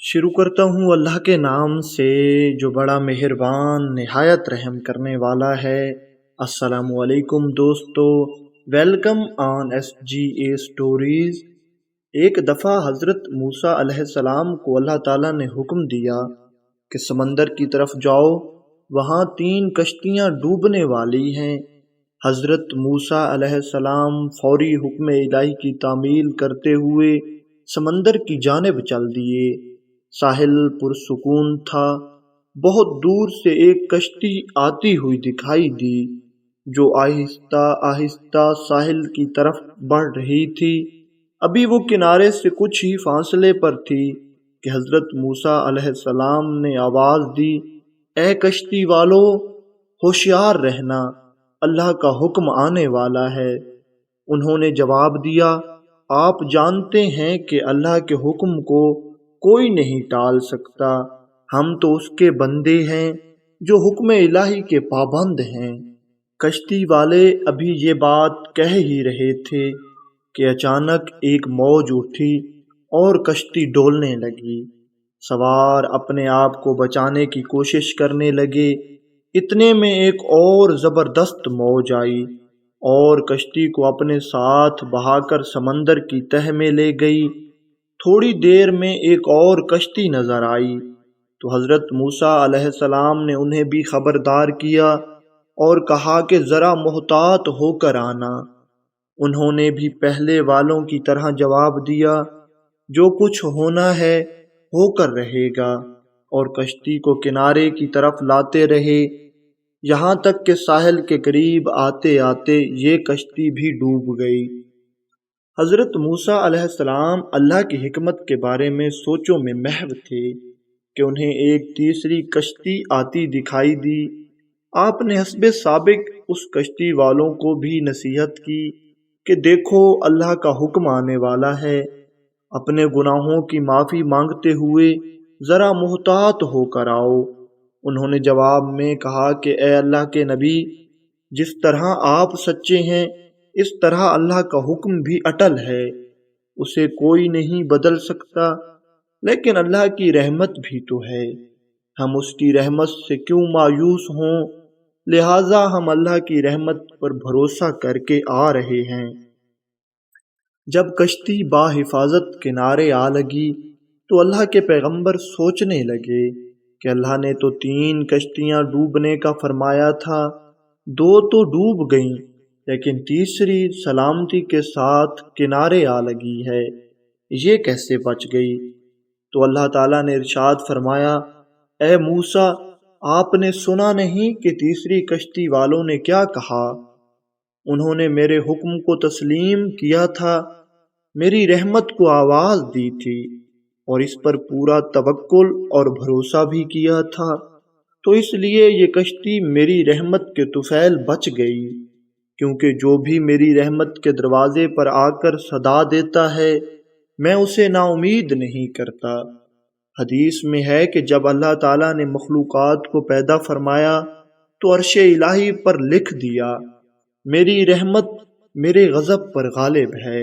شروع کرتا ہوں اللہ کے نام سے جو بڑا مہربان نہایت رحم کرنے والا ہے۔ السلام علیکم دوستو، welcome on S G A stories. ایک دفعہ حضرت موسیٰ علیہ السلام کو اللہ تعالیٰ نے حکم دیا کہ سمندر کی طرف جاؤ، وہاں 3 کشتیاں ڈوبنے والی ہیں۔ حضرت موسیٰ علیہ السلام فوری حکم الہی کی تعمیل کرتے ہوئے سمندر کی جانب چل دیے۔ ساحل پرسکون تھا۔ بہت دور سے ایک کشتی آتی ہوئی دکھائی دی جو آہستہ آہستہ ساحل کی طرف بڑھ رہی تھی۔ ابھی وہ کنارے سے کچھ ہی فاصلے پر تھی کہ حضرت موسیٰ علیہ السلام نے آواز دی، اے کشتی والو، ہوشیار رہنا، اللہ کا حکم آنے والا ہے۔ انہوں نے جواب دیا، آپ جانتے ہیں کہ اللہ کے حکم کو کوئی نہیں ٹال سکتا، ہم تو اس کے بندے ہیں جو حکم الہی کے پابند ہیں۔ کشتی والے ابھی یہ بات کہہ ہی رہے تھے کہ اچانک ایک موج اٹھی اور کشتی ڈولنے لگی۔ سوار اپنے آپ کو بچانے کی کوشش کرنے لگے۔ اتنے میں ایک اور زبردست موج آئی اور کشتی کو اپنے ساتھ بہا کر سمندر کی تہ میں لے گئی۔ تھوڑی دیر میں ایک اور کشتی نظر آئی تو حضرت موسیٰ علیہ السلام نے انہیں بھی خبردار کیا اور کہا کہ ذرا محتاط ہو کر آنا۔ انہوں نے بھی پہلے والوں کی طرح جواب دیا، جو کچھ ہونا ہے ہو کر رہے گا، اور کشتی کو کنارے کی طرف لاتے رہے، یہاں تک کہ ساحل کے قریب آتے آتے یہ کشتی بھی ڈوب گئی۔ حضرت موسیٰ علیہ السلام اللہ کی حکمت کے بارے میں سوچوں میں محو تھے کہ انہیں ایک تیسری کشتی آتی دکھائی دی۔ آپ نے حسب سابق اس کشتی والوں کو بھی نصیحت کی کہ دیکھو اللہ کا حکم آنے والا ہے، اپنے گناہوں کی معافی مانگتے ہوئے ذرا محتاط ہو کر آؤ۔ انہوں نے جواب میں کہا کہ اے اللہ کے نبی، جس طرح آپ سچے ہیں اس طرح اللہ کا حکم بھی اٹل ہے، اسے کوئی نہیں بدل سکتا، لیکن اللہ کی رحمت بھی تو ہے، ہم اس کی رحمت سے کیوں مایوس ہوں، لہٰذا ہم اللہ کی رحمت پر بھروسہ کر کے آ رہے ہیں۔ جب کشتی باحفاظت کنارے آ لگی تو اللہ کے پیغمبر سوچنے لگے کہ اللہ نے تو 3 کشتیاں ڈوبنے کا فرمایا تھا، 2 تو ڈوب گئیں، لیکن تیسری سلامتی کے ساتھ کنارے آ لگی ہے، یہ کیسے بچ گئی؟ تو اللہ تعالیٰ نے ارشاد فرمایا، اے موسیٰ، آپ نے سنا نہیں کہ تیسری کشتی والوں نے کیا کہا؟ انہوں نے میرے حکم کو تسلیم کیا تھا، میری رحمت کو آواز دی تھی اور اس پر پورا توکل اور بھروسہ بھی کیا تھا، تو اس لیے یہ کشتی میری رحمت کے طفیل بچ گئی، کیونکہ جو بھی میری رحمت کے دروازے پر آ کر صدا دیتا ہے میں اسے نا امید نہیں کرتا۔ حدیث میں ہے کہ جب اللہ تعالیٰ نے مخلوقات کو پیدا فرمایا تو عرش الہی پر لکھ دیا، میری رحمت میرے غضب پر غالب ہے۔